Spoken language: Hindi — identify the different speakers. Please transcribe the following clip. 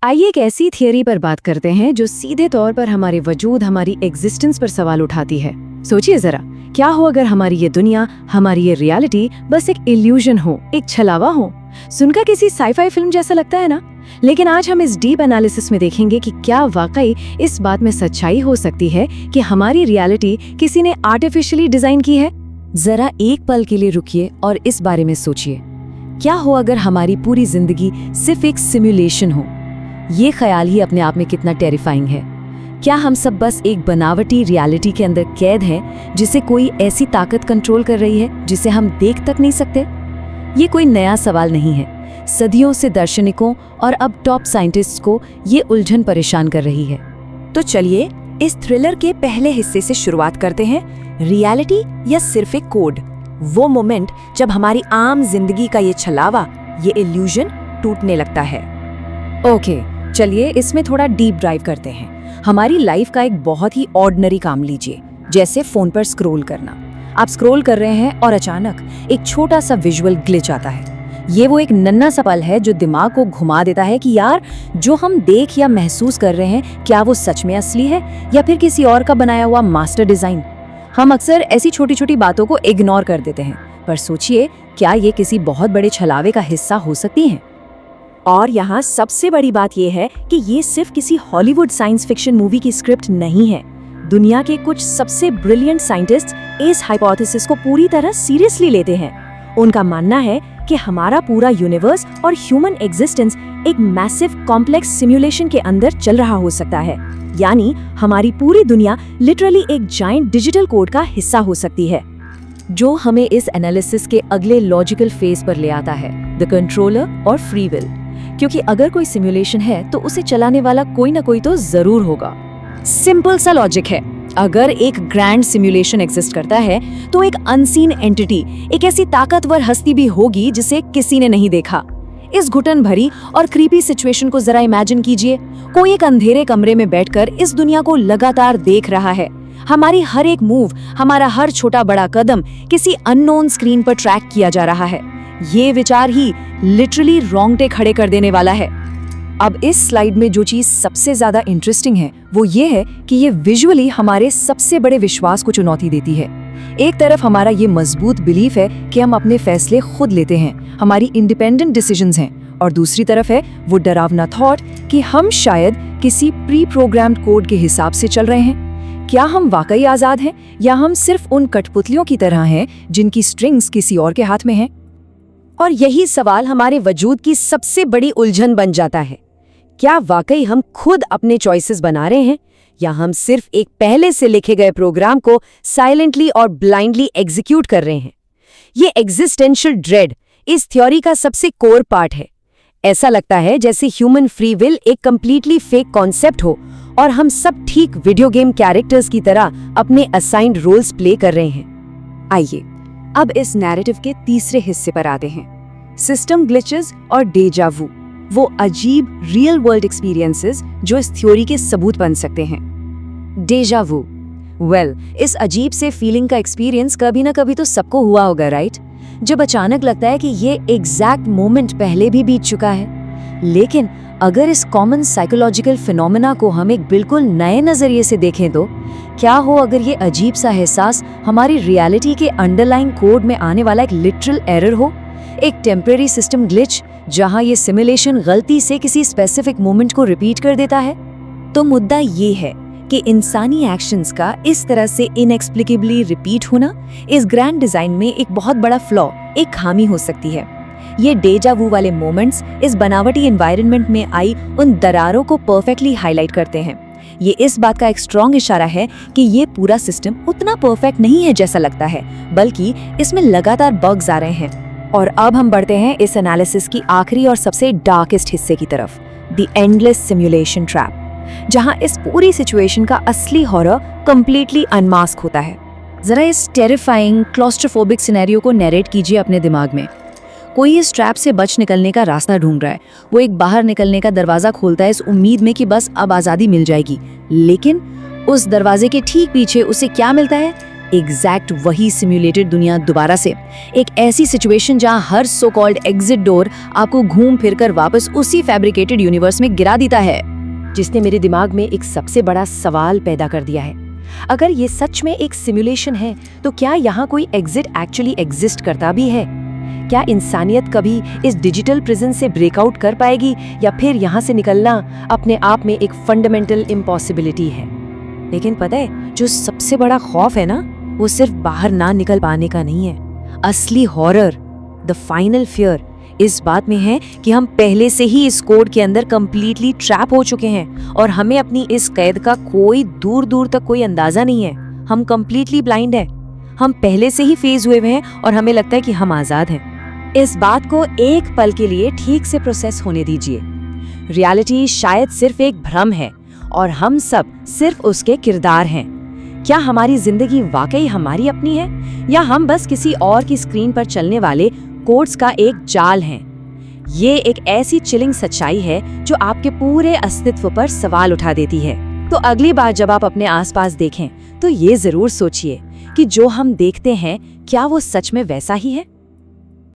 Speaker 1: आइए एक ऐसी थियरी पर बात करते हैं जो सीधे तौर पर हमारे वजूद, हमारी एग्जिस्टेंस पर सवाल उठाती है। सोचिए जरा, क्या हो अगर हमारी ये दुनिया, हमारी ये रियलिटी बस एक इल्यूजन हो, एक छलावा हो। सुनकर किसी साईफाई फिल्म जैसा लगता है ना? लेकिन आज हम इस डीप एनालिसिस में देखेंगे कि क्या वाकई इस बात में सच्चाई हो सकती है कि हमारी रियलिटी किसी ने आर्टिफिशियली डिजाइन की है। जरा एक पल के लिए रुकिए और इस बारे में सोचिए, क्या हो अगर हमारी पूरी जिंदगी सिर्फ एक सिमुलेशन हो। ये ख्याल ही अपने आप में कितना टेरिफाइंग है। क्या हम सब बस एक बनावटी रियलिटी के अंदर कैद हैं जिसे कोई ऐसी ताकत कंट्रोल कर रही है जिसे हम देख तक नहीं सकते? ये कोई नया सवाल नहीं है। सदियों से दार्शनिकों और अब टॉप साइंटिस्ट्स को ये उलझन परेशान कर रही है। तो चलिए इस थ्रिलर के पहले हिस्से से शुरुआत करते हैं। रियलिटी या सिर्फ एक कोड? वो मोमेंट जब हमारी आम जिंदगी का ये छलावा, ये इल्यूजन टूटने लगता है। ओके, चलिए इसमें थोड़ा डीप ड्राइव करते हैं। हमारी लाइफ का एक बहुत ही ऑर्डिनरी काम लीजिए, जैसे फोन पर स्क्रॉल करना। आप स्क्रॉल कर रहे हैं और अचानक एक छोटा सा विजुअल ग्लिच आता है। ये वो एक नन्हा सा पल है जो दिमाग को घुमा देता है कि यार, जो हम देख या महसूस कर रहे हैं, क्या वो सच में असली है या फिर किसी और का बनाया हुआ मास्टर डिजाइन। हम अक्सर ऐसी छोटी छोटी बातों को इग्नोर कर देते हैं, पर सोचिए, क्या ये किसी बहुत बड़े छलावे का हिस्सा हो सकती हैं? और यहाँ सबसे बड़ी बात यह है कि ये सिर्फ किसी हॉलीवुड साइंस फिक्शन मूवी की स्क्रिप्ट नहीं है। दुनिया के कुछ सबसे ब्रिलियंट साइंटिस्ट इस हाइपोथेसिस को पूरी तरह सीरियसली लेते हैं। उनका मानना है कि हमारा पूरा यूनिवर्स और ह्यूमन एग्जिस्टेंस एक मैसिव कॉम्प्लेक्स सिमुलेशन के अंदर चल रहा हो सकता है। यानी हमारी पूरी दुनिया लिटरली एक जायंट डिजिटल कोड का हिस्सा हो सकती है, जो हमें इस एनालिसिस के अगले लॉजिकल फेज पर ले आता है, द कंट्रोलर और फ्री विल। क्योंकि अगर कोई सिमुलेशन है तो उसे चलाने वाला कोई ना कोई तो जरूर होगा। सिंपल सा लॉजिक है। अगर एक ग्रैंड सिमुलेशन एग्जिस्ट करता है तो एक अनसीन एंटिटी, एक ऐसी ताकतवर हस्ती भी होगी जिसे किसी ने नहीं देखा। इस घुटन भरी और क्रीपी सिचुएशन को जरा इमेजिन कीजिए। कोई एक अंधेरे कमरे में बैठकर इस दुनिया को लगातार देख रहा है। हमारी हर एक मूव, हमारा हर छोटा बड़ा कदम किसी अननोन स्क्रीन पर ट्रैक किया जा रहा है। ये विचार ही लिटरली रोंगटे खड़े कर देने वाला है। अब इस स्लाइड में जो चीज सबसे ज्यादा इंटरेस्टिंग है वो ये है कि ये विजुअली हमारे सबसे बड़े विश्वास को चुनौती देती है। एक तरफ हमारा ये मजबूत बिलीफ है कि हम अपने फैसले खुद लेते हैं, हमारी इंडिपेंडेंट डिसीजंस हैं, और दूसरी तरफ है वो डरावना थॉट कि हम शायद किसी प्री प्रोग्राम्ड कोड के हिसाब से चल रहे हैं। क्या हम वाकई आजाद हैं या हम सिर्फ उन कठपुतलियों की तरह हैं जिनकी स्ट्रिंग्स किसी और के हाथ में हैं? और यही सवाल हमारे वजूद की सबसे बड़ी उलझन बन जाता है। क्या वाकई हम खुद अपने चॉइसेस बना रहे हैं या हम सिर्फ एक पहले से लिखे गए प्रोग्राम को साइलेंटली और ब्लाइंडली एग्जीक्यूट कर रहे हैं? ये एग्जिस्टेंशियल ड्रेड इस थ्योरी का सबसे कोर पार्ट है। ऐसा लगता है जैसे ह्यूमन फ्री विल एक कंप्लीटली फेक कॉन्सेप्ट हो और हम सब ठीक वीडियो गेम कैरेक्टर्स की तरह अपने असाइंड रोल्स प्ले कर रहे हैं। आइए अब इस नैरेटिव के तीसरे हिस्से पर आते हैं, सिस्टम ग्लिचेस और डेजा वू, वो अजीब रियल वर्ल्ड एक्सपीरियंसेस जो इस थ्योरी के सबूत बन सकते हैं। डेजा वू, इस अजीब से फीलिंग का एक्सपीरियंस कभी ना कभी तो सबको हुआ होगा, राइट? जब अचानक लगता है कि ये एग्जैक्ट मोमेंट पहले भी बीत चुका है। लेकिन अगर इस कॉमन साइकोलॉजिकल फिनोमेना को हम एक बिल्कुल नए नजरिए से देखें तो क्या हो अगर ये अजीब सा एहसास हमारी रियलिटी के अंडरलाइंग कोड में आने वाला एक लिटरल एरर हो, एक टेम्परेरी सिस्टम ग्लिच जहां ये सिमुलेशन गलती से किसी स्पेसिफिक मोमेंट को रिपीट कर देता है? तो मुद्दा ये है कि इंसानी एक्शंस का इस तरह से इनएक्सप्लिकेबली रिपीट होना इस ग्रैंड डिजाइन में एक बहुत बड़ा फ्लॉ, एक खामी हो सकती है। ये डेजा वू वाले मोमेंट्स इस बनावटी एनवायरनमेंट में आई उन दरारों को परफेक्टली हाईलाइट करते हैं। ये इस बात का एक स्ट्रॉन्ग इशारा है कि ये पूरा सिस्टम उतना परफेक्ट नहीं है जैसा लगता है, बल्कि इसमें लगातार बग्स आ रहे हैं। और अब हम बढ़ते हैं इस एनालिसिस की आखिरी और सबसे डार्केस्ट हिस्से की तरफ, द एंडलेस सिमुलेशन ट्रैप, जहां इस पूरी सिचुएशन का असली हॉरर कंप्लीटली अनमास्क होता है। जरा इस टेरिफाइंग क्लॉस्ट्रोफोबिक सिनेरियो को नैरेट कीजिए अपने दिमाग में। कोई इस ट्रैप से बच निकलने का रास्ता ढूंढ रहा है। वो एक बाहर निकलने का दरवाजा खोलता है इस उम्मीद में कि बस अब आज़ादी मिल जाएगी। लेकिन उस दरवाजे के ठीक पीछे उसे क्या मिलता है? एग्जैक्ट वही सिम्युलेटेड दुनिया दोबारा से, एक ऐसी सिचुएशन जहां हर सो कॉल्ड एग्जिट डोर आपको घूम फिर कर वापस उसी फैब्रिकेटेड यूनिवर्स में गिरा देता है, जिसने मेरे दिमाग में एक सबसे बड़ा सवाल पैदा कर दिया है। अगर ये सच में एक सिमुलेशन है तो क्या यहाँ कोई एग्जिट एक्चुअली एग्जिस्ट करता भी है? क्या इंसानियत कभी इस डिजिटल प्रिजन से ब्रेकआउट कर पाएगी, या फिर यहाँ से निकलना अपने आप में एक फंडामेंटल इम्पॉसिबिलिटी है? लेकिन पता है, जो सबसे बड़ा खौफ है ना, वो सिर्फ बाहर ना निकल पाने का नहीं है। असली हॉरर, द फाइनल फियर, इस बात में है कि हम पहले से ही इस कोड के अंदर कंप्लीटली ट्रैप हो चुके हैं और हमें अपनी इस कैद का कोई दूर दूर तक कोई अंदाजा नहीं है। हम कंप्लीटली ब्लाइंड है, हम पहले से ही फेज हुए हैं और हमें लगता है कि हम आजाद हैं। इस बात को एक पल के लिए ठीक से प्रोसेस होने दीजिए। रियलिटी शायद सिर्फ एक भ्रम है और हम सब सिर्फ उसके किरदार हैं। क्या हमारी जिंदगी वाकई हमारी अपनी है, या हम बस किसी और की स्क्रीन पर चलने वाले कोड्स का एक जाल हैं? ये एक ऐसी चिलिंग सच्चाई है जो आपके पूरे अस्तित्व पर सवाल उठा देती है। तो अगली बार जब आप अपने आसपास देखें तो ये जरूर सोचिए कि जो हम देखते हैं क्या वो सच में वैसा ही है।